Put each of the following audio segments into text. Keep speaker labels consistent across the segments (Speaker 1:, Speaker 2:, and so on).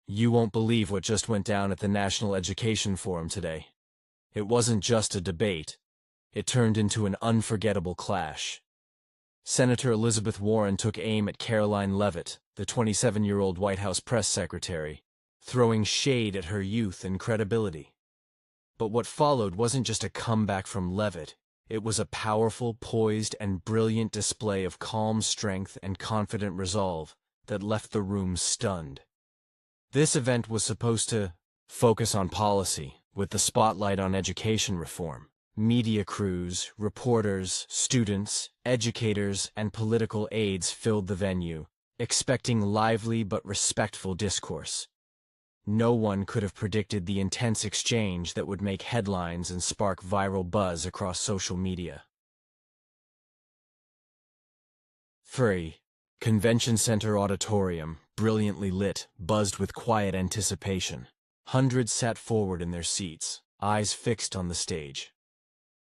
Speaker 1: You won't believe what just went down at the National Education Forum today. It wasn't just a debate. It turned into an unforgettable clash. Senator Elizabeth Warren took aim at Karoline Leavitt, the 27-year-old White House press secretary, throwing shade at her youth and credibility. But what followed wasn't just a comeback from Leavitt. It was a powerful, poised, and brilliant display of calm strength and confident resolve that left the room stunned. This event was supposed to focus on policy, with the spotlight on education reform. Media crews, reporters, students, educators, and political aides filled the venue, expecting lively but respectful discourse. No one could have predicted the intense exchange that would make headlines and spark viral buzz across social media. 3. Convention Center Auditorium, brilliantly lit, buzzed with quiet anticipation. Hundreds sat forward in their seats, eyes fixed on the stage.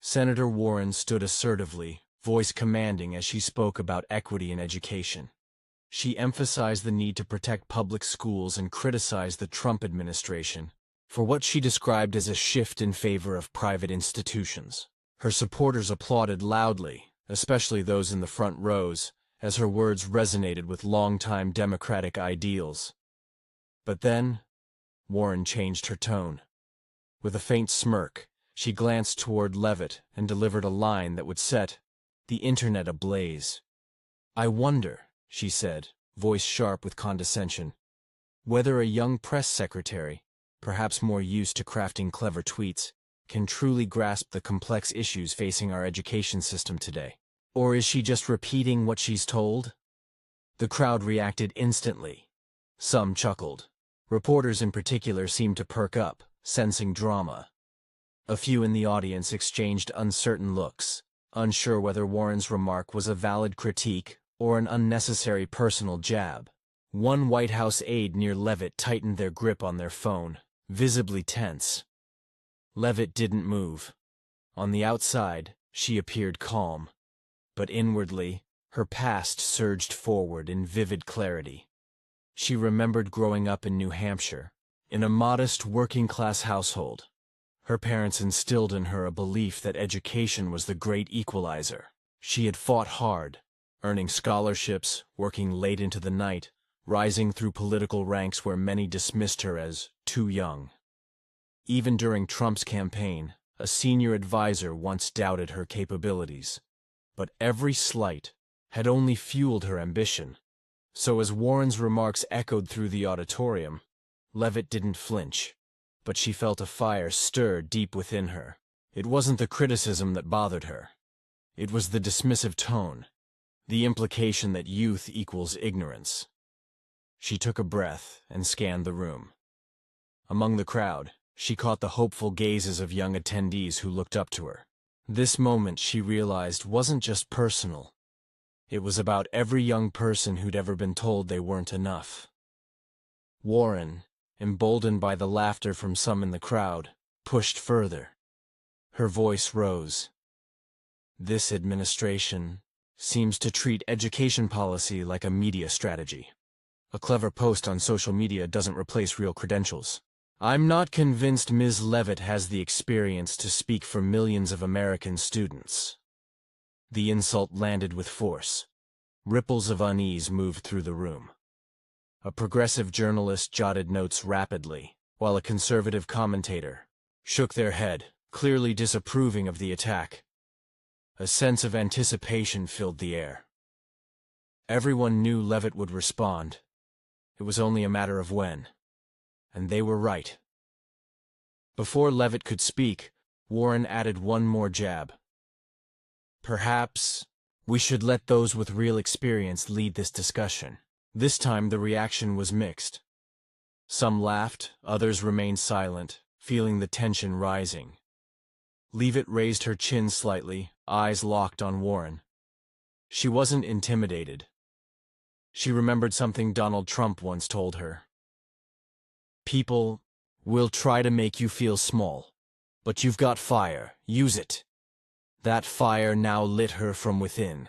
Speaker 1: Senator Warren stood assertively, voice commanding as she spoke about equity in education. She emphasized the need to protect public schools and criticized the Trump administration for what she described as a shift in favor of private institutions. Her supporters applauded loudly, especially those in the front rows, as her words resonated with longtime Democratic ideals. But then, Warren changed her tone. With a faint smirk, she glanced toward Leavitt and delivered a line that would set the internet ablaze. "I wonder," she said, voice sharp with condescension, "whether a young press secretary, perhaps more used to crafting clever tweets, can truly grasp the complex issues facing our education system today. Or is she just repeating what she's told?" The crowd reacted instantly. Some chuckled. Reporters in particular seemed to perk up, sensing drama. A few in the audience exchanged uncertain looks, unsure whether Warren's remark was a valid critique or an unnecessary personal jab. One White House aide near Leavitt tightened their grip on their phone, visibly tense. Leavitt didn't move. On the outside, she appeared calm, but inwardly, her past surged forward in vivid clarity. She remembered growing up in New Hampshire, in a modest working-class household. Her parents instilled in her a belief that education was the great equalizer. She had fought hard, earning scholarships, working late into the night, rising through political ranks where many dismissed her as too young. Even during Trump's campaign, a senior advisor once doubted her capabilities. But every slight had only fueled her ambition. So as Warren's remarks echoed through the auditorium, Leavitt didn't flinch, but she felt a fire stir deep within her. It wasn't the criticism that bothered her. It was the dismissive tone, the implication that youth equals ignorance. She took a breath and scanned the room. Among the crowd, she caught the hopeful gazes of young attendees who looked up to her. This moment, she realized, wasn't just personal. It was about every young person who'd ever been told they weren't enough. Warren, emboldened by the laughter from some in the crowd, pushed further. Her voice rose. "This administration seems to treat education policy like a media strategy. A clever post on social media doesn't replace real credentials. I'm not convinced Ms. Leavitt has the experience to speak for millions of American students." The insult landed with force. Ripples of unease moved through the room. A progressive journalist jotted notes rapidly, while a conservative commentator shook their head, clearly disapproving of the attack. A sense of anticipation filled the air. Everyone knew Leavitt would respond. It was only a matter of when. And they were right. Before Leavitt could speak, Warren added one more jab. "Perhaps we should let those with real experience lead this discussion." This time the reaction was mixed. Some laughed, others remained silent, feeling the tension rising. Leavitt raised her chin slightly, eyes locked on Warren. She wasn't intimidated. She remembered something Donald Trump once told her. "People will try to make you feel small, but you've got fire, use it." That fire now lit her from within.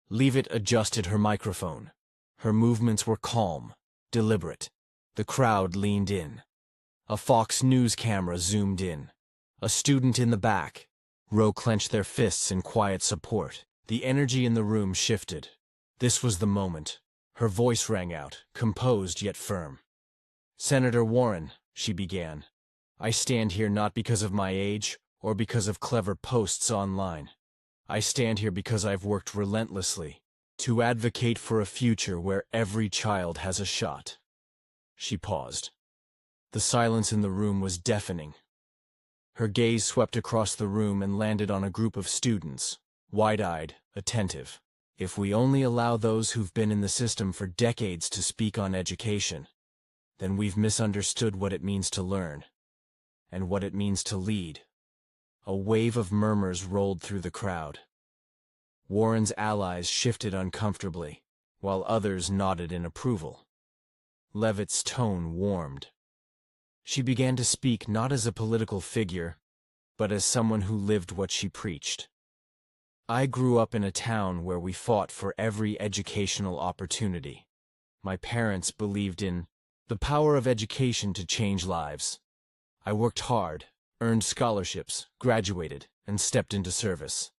Speaker 1: Leavitt adjusted her microphone. Her movements were calm, deliberate. The crowd leaned in. A Fox News camera zoomed in. A student in the back row clenched their fists in quiet support. The energy in the room shifted. This was the moment. Her voice rang out, composed yet firm. "Senator Warren," she began, "I stand here not because of my age or because of clever posts online. I stand here because I've worked relentlessly to advocate for a future where every child has a shot." She paused. The silence in the room was deafening. Her gaze swept across the room and landed on a group of students, wide-eyed, attentive. If we only allow those who've been in the system for decades to speak on education, then we've misunderstood what it means to learn, and what it means to lead. A wave of murmurs rolled through the crowd. Warren's allies shifted uncomfortably, while others nodded in approval. Leavitt's tone warmed. She began to speak not as a political figure, but as someone who lived what she preached. "I grew up in a town where we fought for every educational opportunity. My parents believed in the power of education to change lives. I worked hard, earned scholarships, graduated, and stepped into service.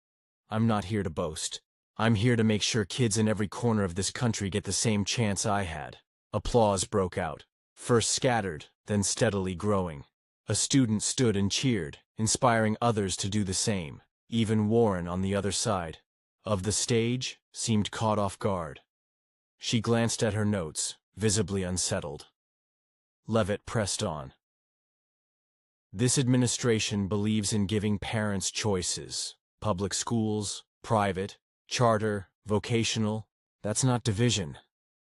Speaker 1: I'm not here to boast. I'm here to make sure kids in every corner of this country get the same chance I had." Applause broke out, first scattered, then steadily growing. A student stood and cheered, inspiring others to do the same. Even Warren, on the other side of the stage, seemed caught off guard. She glanced at her notes, visibly unsettled. Leavitt pressed on. "This administration believes in giving parents choices. Public schools, private, charter, vocational. That's not division.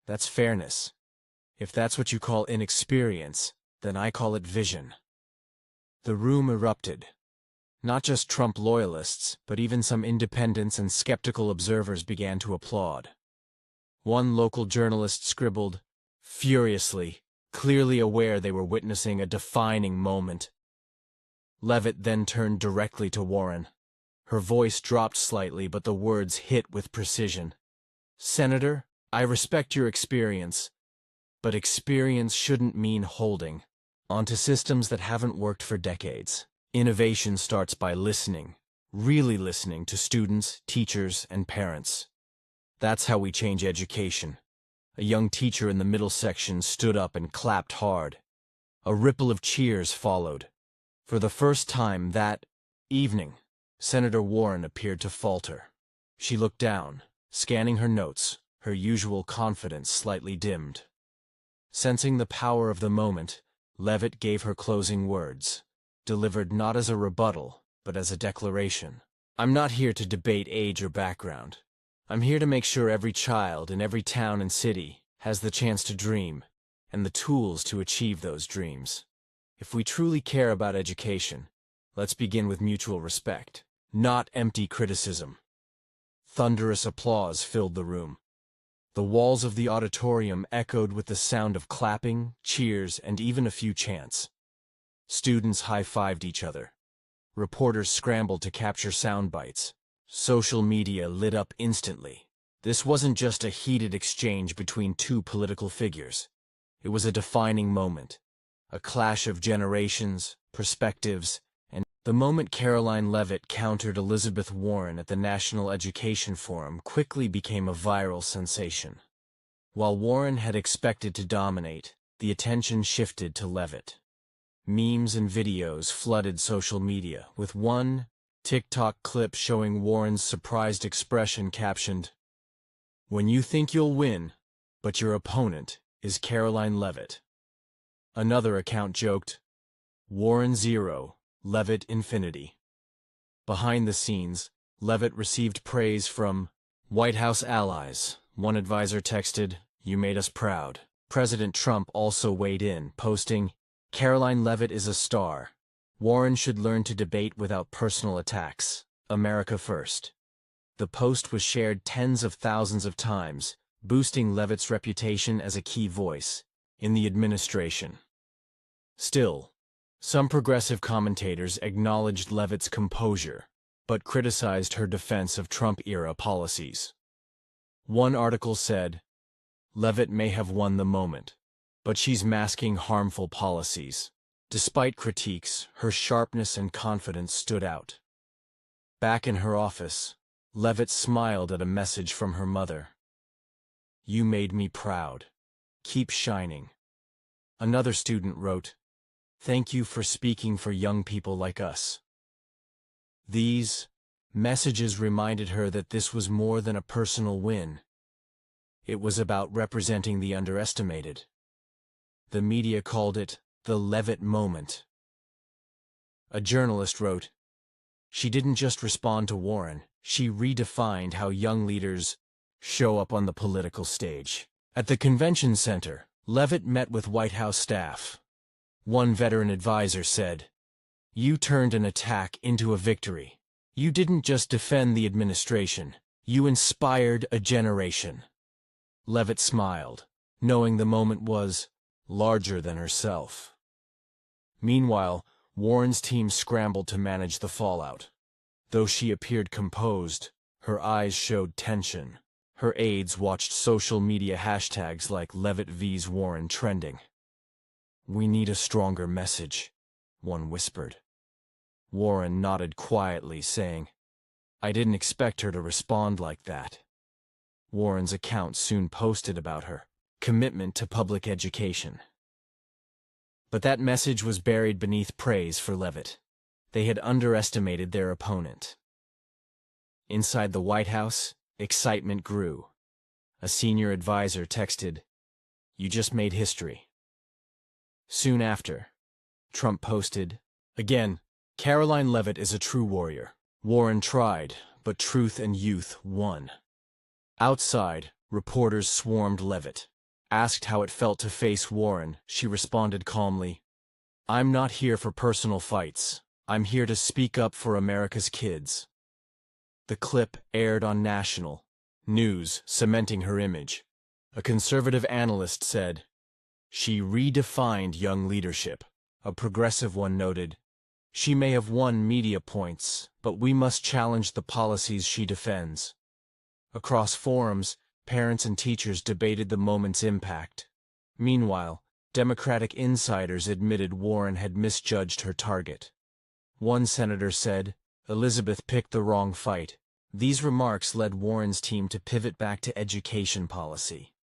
Speaker 1: That's fairness. If that's what you call inexperience, then I call it vision." The room erupted. Not just Trump loyalists, but even some independents and skeptical observers began to applaud. One local journalist scribbled, furiously, clearly aware they were witnessing a defining moment. Leavitt then turned directly to Warren. Her voice dropped slightly, but the words hit with precision. "Senator, I respect your experience, but experience shouldn't mean holding onto systems that haven't worked for decades. Innovation starts by listening, really listening to students, teachers, and parents. That's how we change education." A young teacher in the middle section stood up and clapped hard. A ripple of cheers followed. For the first time that evening, Senator Warren appeared to falter. She looked down, scanning her notes, her usual confidence slightly dimmed. Sensing the power of the moment, Leavitt gave her closing words, delivered not as a rebuttal, but as a declaration. "I'm not here to debate age or background. I'm here to make sure every child in every town and city has the chance to dream, and the tools to achieve those dreams. If we truly care about education, let's begin with mutual respect, not empty criticism." Thunderous applause filled the room. The walls of the auditorium echoed with the sound of clapping, cheers, and even a few chants. Students high-fived each other. Reporters scrambled to capture sound bites. Social media lit up instantly. This wasn't just a heated exchange between two political figures. It was a defining moment, a clash of generations, perspectives, and the moment Karoline Leavitt countered Elizabeth Warren at the National Education Forum quickly became a viral sensation. While Warren had expected to dominate, the attention shifted to Leavitt. Memes and videos flooded social media, with one TikTok clip showing Warren's surprised expression captioned, "When you think you'll win, but your opponent is Karoline Leavitt." Another account joked, "Warren 0, Leavitt infinity." Behind the scenes, Leavitt received praise from White House allies. One advisor texted, "You made us proud." President Trump also weighed in, posting, "Karoline Leavitt is a star. Warren should learn to debate without personal attacks. America first." The post was shared tens of thousands of times, boosting Leavitt's reputation as a key voice in the administration. Still, some progressive commentators acknowledged Leavitt's composure, but criticized her defense of Trump-era policies. One article said, "Leavitt may have won the moment, but she's masking harmful policies. Despite critiques, her sharpness and confidence stood out. Back in her office, Leavitt smiled at a message from her mother. "You made me proud. Keep shining." Another student wrote, "Thank you for speaking for young people like us." These messages reminded her that this was more than a personal win. It was about representing the underestimated. The media called it the Leavitt moment. A journalist wrote, "She didn't just respond to Warren, she redefined how young leaders show up on the political stage." At the convention center, Leavitt met with White House staff. One veteran advisor said, "You turned an attack into a victory. You didn't just defend the administration, you inspired a generation." Leavitt smiled, knowing the moment was larger than herself. Meanwhile, Warren's team scrambled to manage the fallout. Though she appeared composed, her eyes showed tension. Her aides watched social media hashtags like Leavitt vs. Warren trending. "We need a stronger message," one whispered. Warren nodded quietly, saying, "I didn't expect her to respond like that." Warren's account soon posted about her commitment to public education. But that message was buried beneath praise for Leavitt. They had underestimated their opponent. Inside the White House, excitement grew. A senior advisor texted, "You just made history." Soon after, Trump posted, "Again, Karoline Leavitt is a true warrior. Warren tried, but truth and youth won." Outside, reporters swarmed Leavitt. Asked how it felt to face Warren, she responded calmly, "I'm not here for personal fights. I'm here to speak up for America's kids." The clip aired on national news, cementing her image. A conservative analyst said, "She redefined young leadership." A progressive one noted, "She may have won media points, but we must challenge the policies she defends." Across forums, parents and teachers debated the moment's impact. Meanwhile, Democratic insiders admitted Warren had misjudged her target. One senator said, "Elizabeth picked the wrong fight." These remarks led Warren's team to pivot back to education policy.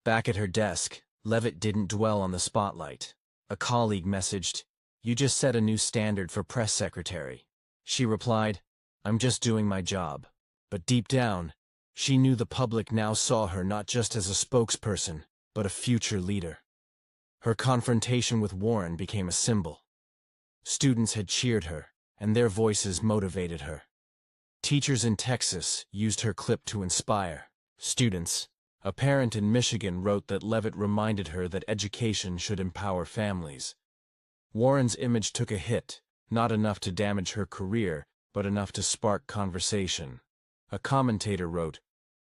Speaker 1: Back at her desk, Leavitt didn't dwell on the spotlight. A colleague messaged, "You just set a new standard for press secretary." She replied, "I'm just doing my job." But deep down, she knew the public now saw her not just as a spokesperson, but a future leader. Her confrontation with Warren became a symbol. Students had cheered her, and their voices motivated her. Teachers in Texas used her clip to inspire students. A parent in Michigan wrote that Leavitt reminded her that education should empower families. Warren's image took a hit, not enough to damage her career, but enough to spark conversation. A commentator wrote,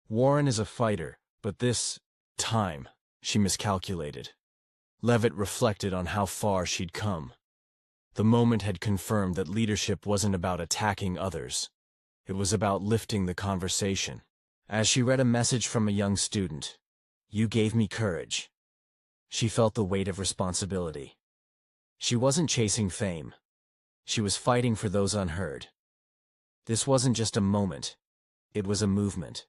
Speaker 1: "Warren is a fighter, but this time, she miscalculated." Leavitt reflected on how far she'd come. The moment had confirmed that leadership wasn't about attacking others. It was about lifting the conversation. As she read a message from a young student, "You gave me courage," she felt the weight of responsibility. She wasn't chasing fame. She was fighting for those unheard. This wasn't just a moment. It was a movement.